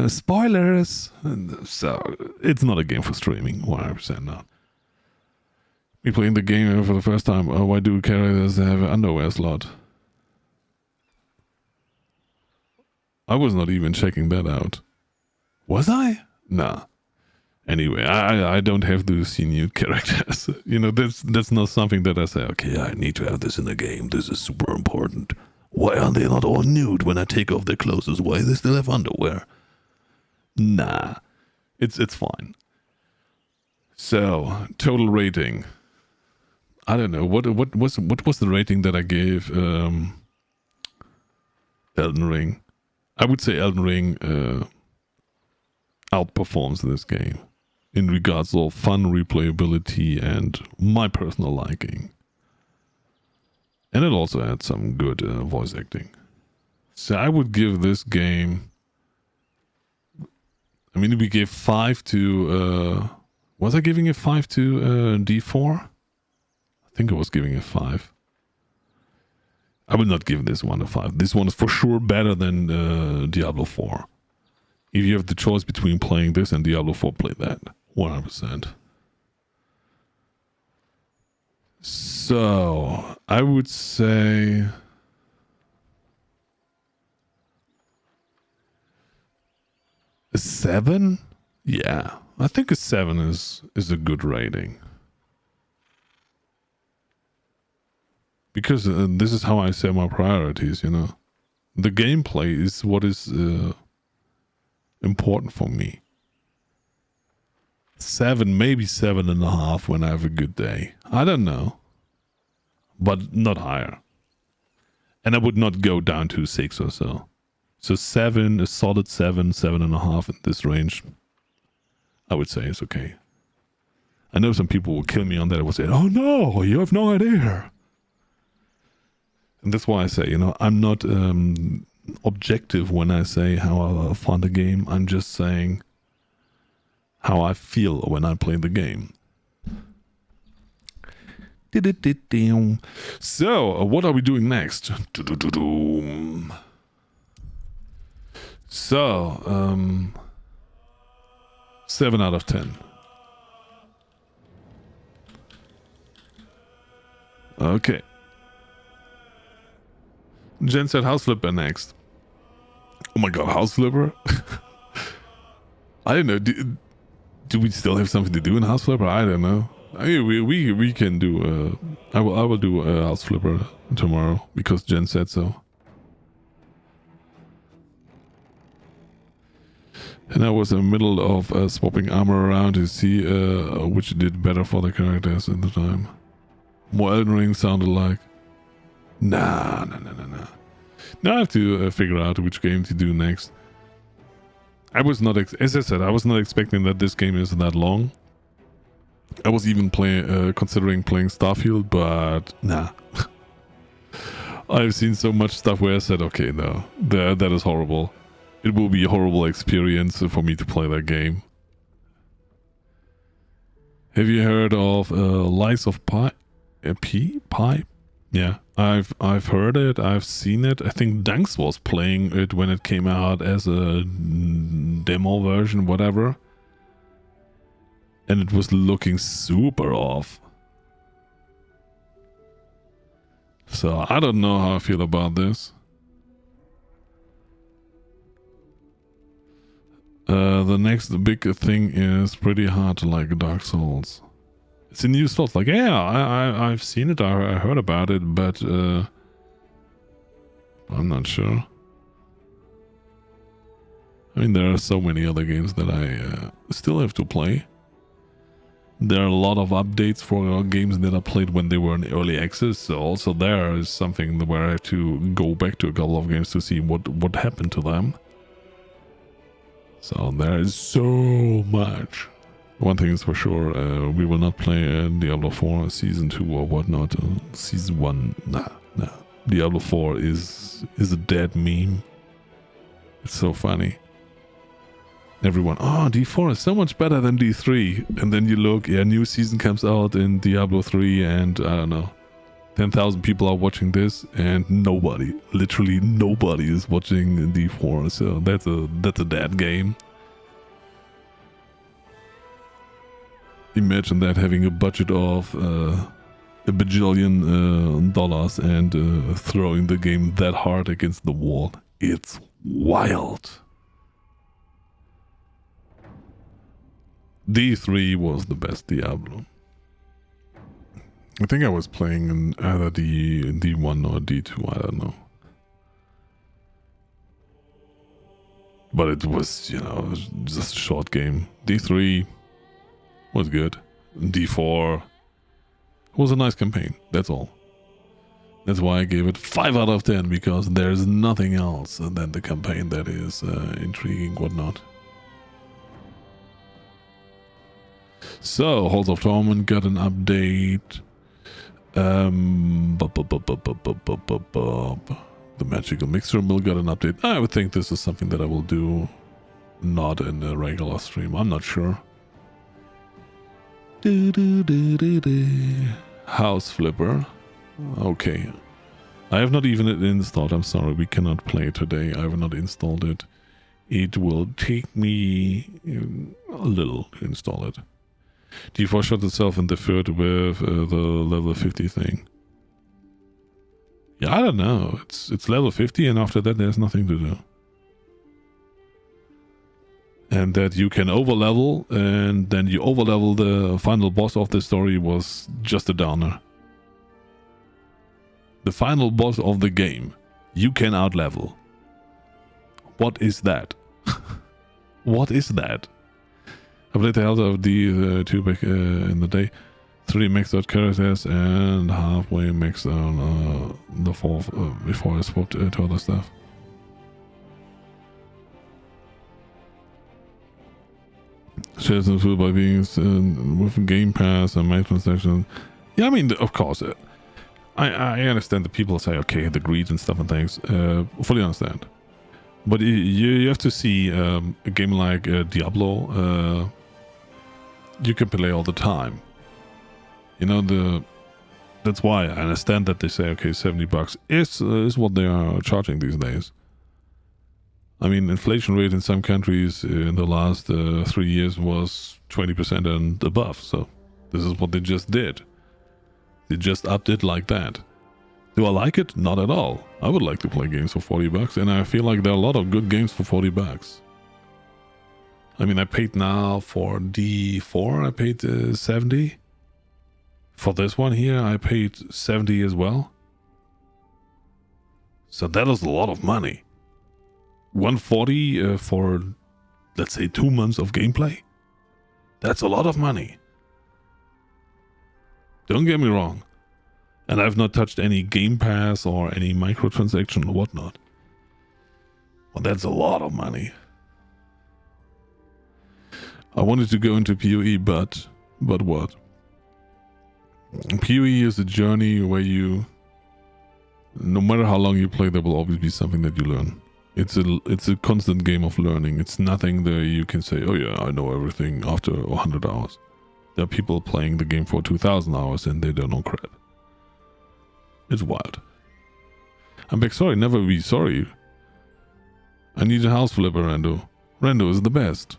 spoilers." And so it's not a game for streaming. 100% not. Me playing the game for the first time. Why do characters have an underwear slot? I was not even checking that out. Was I? Nah. Anyway, I don't have to see new characters. You know, that's not something that I say, okay, I need to have this in the game. This is super important. Why are they not all nude when I take off their clothes? Why do they still have underwear? Nah. It's fine. So, total rating. I don't know. What was the rating that I gave Elden Ring? I would say Elden Ring outperforms this game in regards of fun, replayability, and my personal liking. And it also had some good voice acting. So I would give this game... I mean, we gave 5 to... was I giving it 5 to D4? I think I was giving it 5. I will not give this one a 5. This one is for sure better than Diablo 4. If you have the choice between playing this and Diablo 4, play that. 100%. So, I would say... a 7? Yeah, I think a 7 is a good rating. Because this is how I set my priorities, you know. The gameplay is what is important for me. 7, maybe 7.5 when I have a good day. I don't know. But not higher. And I would not go down to 6 or so. So 7, a solid 7, 7.5 in this range, I would say is okay. I know some people will kill me on that. I will say, oh no, you have no idea. And that's why I say, you know, I'm not objective when I say how I found the game. I'm just saying how I feel when I play the game. So, what are we doing next? So, 7 out of 10. Okay. Jen said House Flipper next. Oh my god, House Flipper? I don't know. Do we still have something to do in House Flipper? I don't know. I mean, we can do. I will do a House Flipper tomorrow because Jen said so. And I was in the middle of swapping armor around to see which did better for the characters at the time. More Elden Ring sounded like. Nah. Now I have to figure out which game to do next. I was not, as I said, I was not expecting that this game is that long. I was even considering playing Starfield, but nah. I've seen so much stuff where I said, okay, no, that is horrible. It will be a horrible experience for me to play that game. Have you heard of Lies of Pi? Pi? Yeah, I've heard it. I've seen it. I think Dunks was playing it when it came out as a demo version, whatever. And it was looking super off. So I don't know how I feel about this. The next big thing is pretty hard to like Dark Souls. It's a new slot. Like, yeah, I've seen it. I heard about it, but I'm not sure. I mean, there are so many other games that I still have to play. There are a lot of updates for games that I played when they were in early access. So also there is something where I have to go back to a couple of games to see what happened to them. So there is so much. One thing is for sure, we will not play Diablo 4 Season 2 or whatnot. Season 1, nah. Diablo 4 is a dead meme. It's so funny. everyone, oh, D4 is so much better than D3. And then you look, yeah, new season comes out in Diablo 3 and I don't know, 10,000 people are watching this and nobody, literally nobody is watching D4. So that's a dead game. Imagine that, having a budget of a bajillion dollars and throwing the game that hard against the wall. It's wild. D3 was the best Diablo. I think I was playing in either D1 or D2, I don't know. But it was, you know, just a short game. D3 was good. D4 was a nice campaign, that's all. That's why I gave it 5 out of 10, because there's nothing else than the campaign that is intriguing, whatnot. So, Halls of Torment got an update. The Magical Mixture Mill got an update. I would think this is something that I will do not in a regular stream. I'm not sure. House Flipper. Okay. I have not even installed. I'm sorry, we cannot play today. I have not installed it. It will take me a little to install it. D4 shot itself in the third with the level 50 thing. Yeah, I don't know. It's level 50 and after that there's nothing to do. And that you can overlevel and then you overlevel the final boss of the story was just a downer. The final boss of the game, you can outlevel. What is that? What is that? I played the hell out of the 2 back in the day. 3 maxed out characters and halfway maxed out the 4th before I swapped to other stuff. Shares the food by being with Game Pass and microtransactions. Yeah, I mean, of course. I understand that people say, okay, the greed and stuff and things. Fully understand. But you have to see a game like Diablo. You can play all the time. You know, that's why I understand that they say, okay, $70 is what they are charging these days. I mean, inflation rate in some countries in the last 3 years was 20% and above. So this is what they just did. They just upped it like that. Do I like it? Not at all. I would like to play games for $40, and I feel like there are a lot of good games for $40. I mean, I paid now for D4, I paid 70. For this one here, I paid 70 as well. So that is a lot of money. 140 for, let's say, 2 months of gameplay. That's a lot of money. Don't get me wrong. And I've not touched any Game Pass or any microtransaction or whatnot. Well, that's a lot of money. I wanted to go into PoE, but what? PoE is a journey where you, no matter how long you play, there will always be something that you learn. It's a constant game of learning. It's nothing that you can say, oh yeah, I know everything after 100 hours. There are people playing the game for 2,000 hours and they don't know crap. It's wild. I'm back. Sorry, never be sorry. I need a house flipper, Rando. Rando is the best.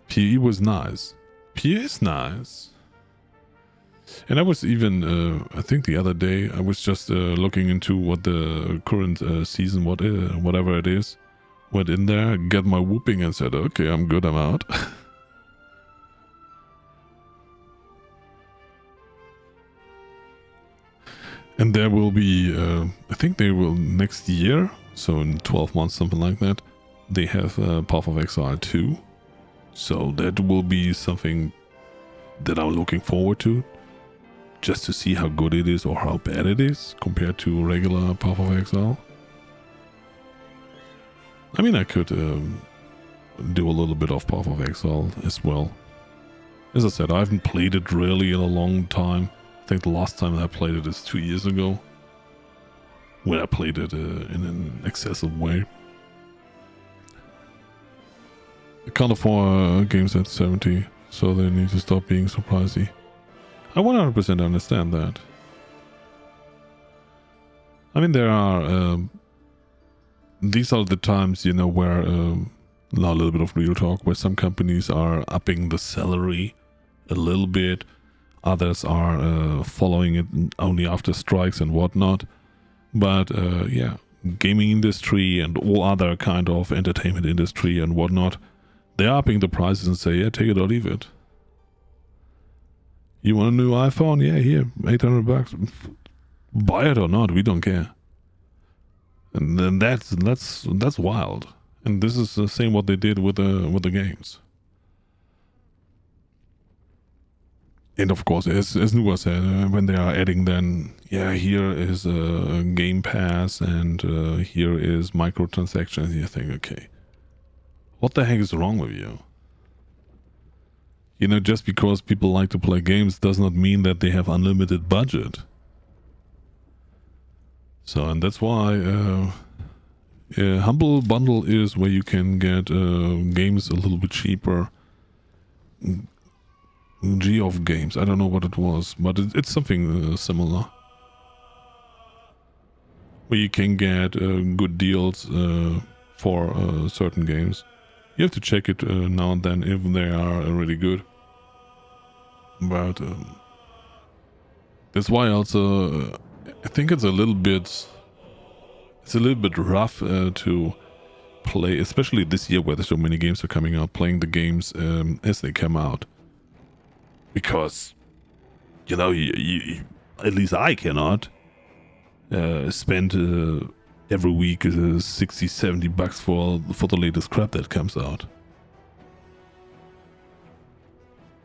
PE was nice. PE is nice. And I was even, I think the other day, I was just looking into what the current season, whatever it is, went in there, got my whooping and said, okay, I'm good, I'm out. And there will be, I think they will next year, so in 12 months, something like that, they have Path of Exile 2. So that will be something that I'm looking forward to, just to see how good it is or how bad it is compared to regular Path of Exile. I mean, I could do a little bit of Path of Exile as well. As I said, I haven't played it really in a long time. I think the last time I played it is 2 years ago, when I played it in an excessive way. They can't afford games at 70, so they need to stop being so pricey. I 100% understand that. I mean, there are these are the times, you know, where now a little bit of real talk, where some companies are upping the salary a little bit, others are following it only after strikes and whatnot. But yeah, gaming industry and all other kind of entertainment industry and whatnot, they're upping the prices and say, yeah, take it or leave it. You want a new iPhone? Yeah, here, $800. Buy it or not, we don't care. And then that's wild. And this is the same what they did with the games. And of course, as Nuwa said, when they are adding then, yeah, here is a Game Pass and here is microtransactions, you think, okay, what the heck is wrong with you? You know, just because people like to play games does not mean that they have unlimited budget. So, and that's why Humble Bundle is where you can get games a little bit cheaper. G of Games, I don't know what it was, but it's something similar. Where you can get good deals for certain games. You have to check it now and then if they are really good. But that's why also I think it's a little bit rough to play, especially this year where there's so many games are coming out, playing the games as they come out. Because, you know, you, at least I cannot spend every week $60-70 for the latest crap that comes out.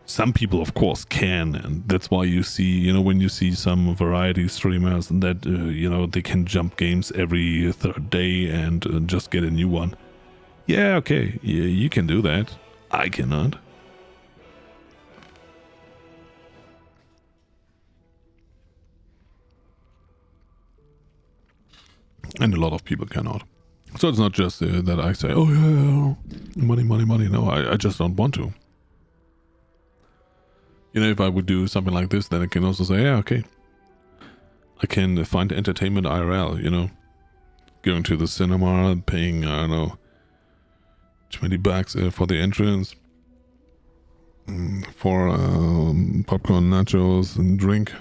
Some people, of course, can, and that's why you see, you know, when you see some variety streamers that, you know, they can jump games every third day and just get a new one. Yeah, okay, you can do that. I cannot. And a lot of people cannot. So it's not just that I say, oh yeah, money. No, I just don't want to. You know, if I would do something like this, then I can also say, yeah, okay. I can find entertainment IRL, you know. Going to the cinema, paying, I don't know, $20 for the entrance. For popcorn, nachos, and drink.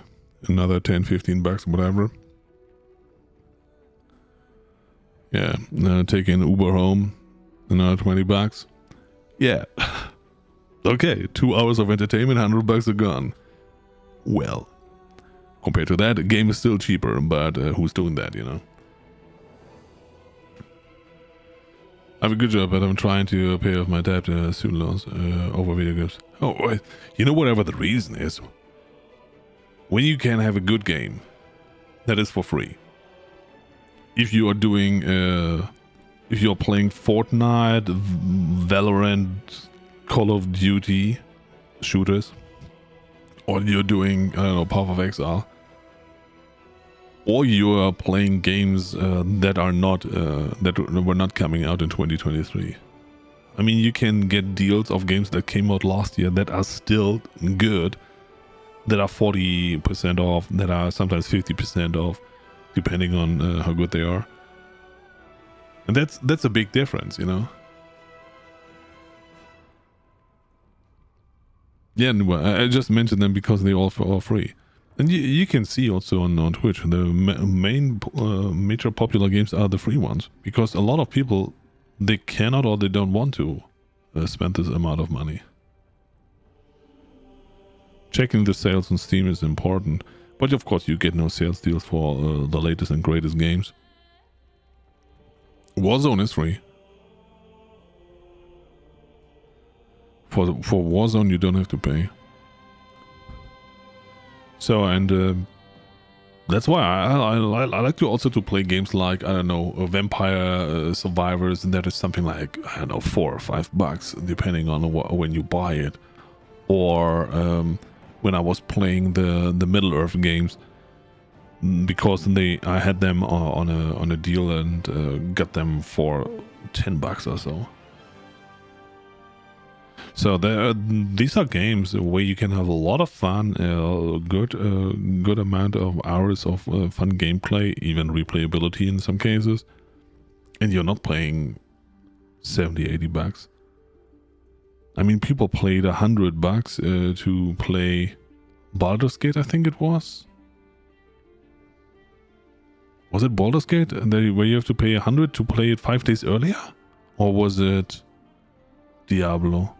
Another $10-15, whatever. Yeah, taking Uber home, another $20. Yeah. Okay, 2 hours of entertainment, $100 are gone. Well, compared to that, a game is still cheaper, but who's doing that, you know? I have a good job, but I'm trying to pay off my debt student loans over video games. Oh, you know, whatever the reason is, when you can have a good game that is for free. If you are doing, if you're playing Fortnite, Valorant, Call of Duty shooters, or you're doing, I don't know, Path of Exile, or you are playing games that are not, that were not coming out in 2023. I mean, you can get deals of games that came out last year that are still good, that are 40% off, that are sometimes 50% off, depending on how good they are. And that's a big difference, you know? Yeah, I just mentioned them because they all are free. And you can see also on Twitch, the main major popular games are the free ones. Because a lot of people, they cannot or they don't want to spend this amount of money. Checking the sales on Steam is important. But of course you get no sales deals for the latest and greatest games. Warzone is free. For Warzone you don't have to pay. So, and that's why I like to also to play games like, I don't know, Vampire Survivors, and that is something like, I don't know, $4 or $5 depending on when you buy it. Or when I was playing the Middle Earth games, because I had them on a deal and got them for $10 or so. So these are games where you can have a lot of fun, good amount of hours of fun gameplay, even replayability in some cases, and you're not paying 70-80 bucks. I mean, people paid $100 to play Baldur's Gate, I think it was. Was it Baldur's Gate? Where you have to pay $100 to play it 5 days earlier? Or was it Diablo?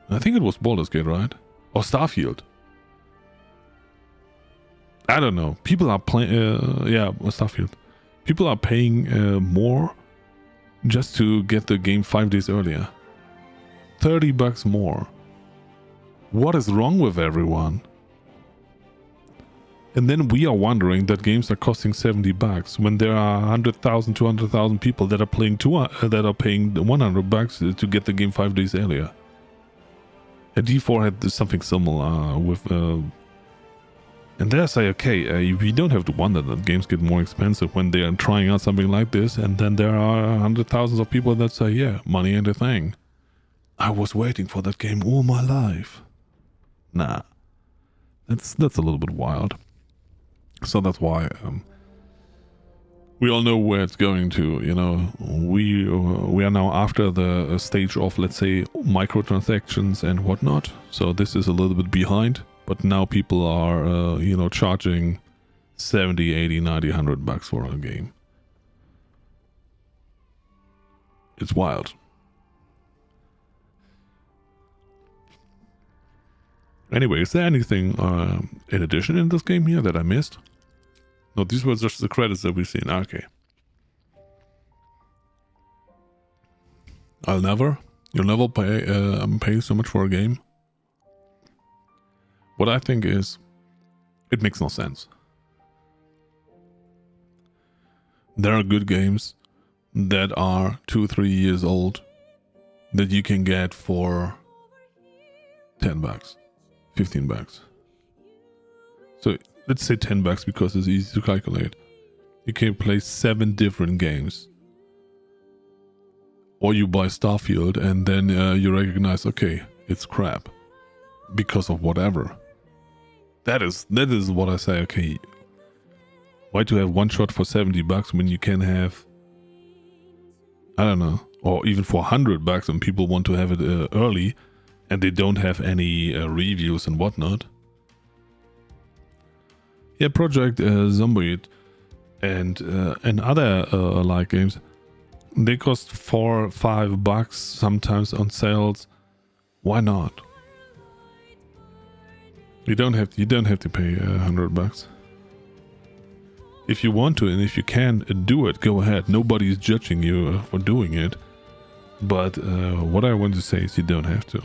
I think it was Baldur's Gate, right? Or Starfield. I don't know. People are playing... yeah, Starfield. People are paying more just to get the game 5 days earlier. $30 more. What is wrong with everyone? And then we are wondering that games are costing $70 when there are 100,000, 200,000 people that are paying $100 to get the game 5 days earlier. D4 had something similar with, and they say, okay, we don't have to wonder that games get more expensive when they are trying out something like this, and then there are hundred thousands of people that say, yeah, money ain't a thing. I was waiting for that game all my life. Nah, that's a little bit wild. So that's why we all know where it's going to. You know, we are now after the stage of, let's say, microtransactions and whatnot. So this is a little bit behind, but now people are charging 70, 80, 90, 100 bucks for a game. It's wild. Anyway, is there anything in addition in this game here that I missed? No, these were just the credits that we've seen. Okay. You'll never pay so much for a game. What I think is, it makes no sense. There are good games that are 2-3 years old that you can get for $10. $15. So let's say $10 because it's easy to calculate. You can play 7 different games. Or you buy Starfield and then you recognize, okay, it's crap. Because of whatever. That is what I say, okay. Why to have one shot for $70 when you can have, I don't know, or even for $100 and people want to have it early and they don't have any reviews and whatnot. Yeah, Project Zomboid and other like games, they cost $4-5 sometimes on sales. Why not? You don't have to pay $100. If you want to and if you can do it, go ahead. Nobody's judging you for doing it. But what I want to say is you don't have to.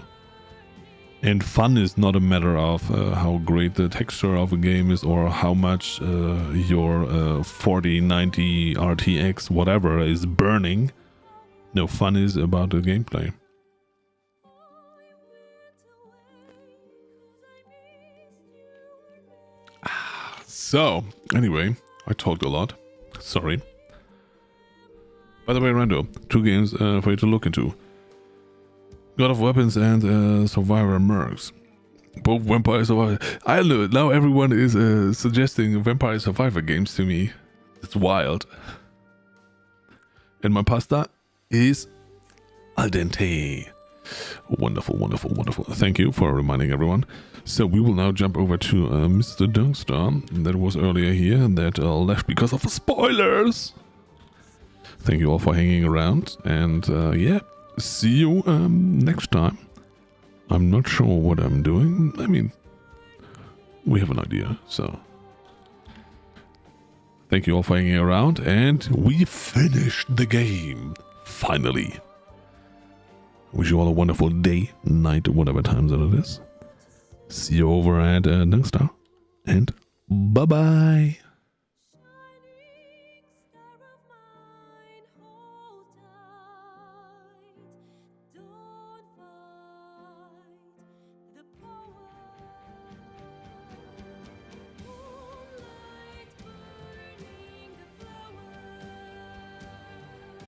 And fun is not a matter of how great the texture of a game is or how much your 4090 RTX whatever is burning. No, fun is about the gameplay. So, anyway, I talked a lot. Sorry. By the way, Rando, 2 games for you to look into. God of Weapons and Survivor Mercs. Both Vampire Survivor. I don't know, now everyone is suggesting Vampire Survivor games to me. It's wild. And my pasta is al dente. Wonderful, wonderful, wonderful. Thank you for reminding everyone. So we will now jump over to Mr. Dungstar. That was earlier here that left because of the spoilers. Thank you all for hanging around. And yeah. See you next time. I'm not sure what I'm doing. I mean, we have an idea, so. Thank you all for hanging around, and we finished the game. Finally. Wish you all a wonderful day, night, whatever time zone it is. See you over at Dungstar, and bye-bye.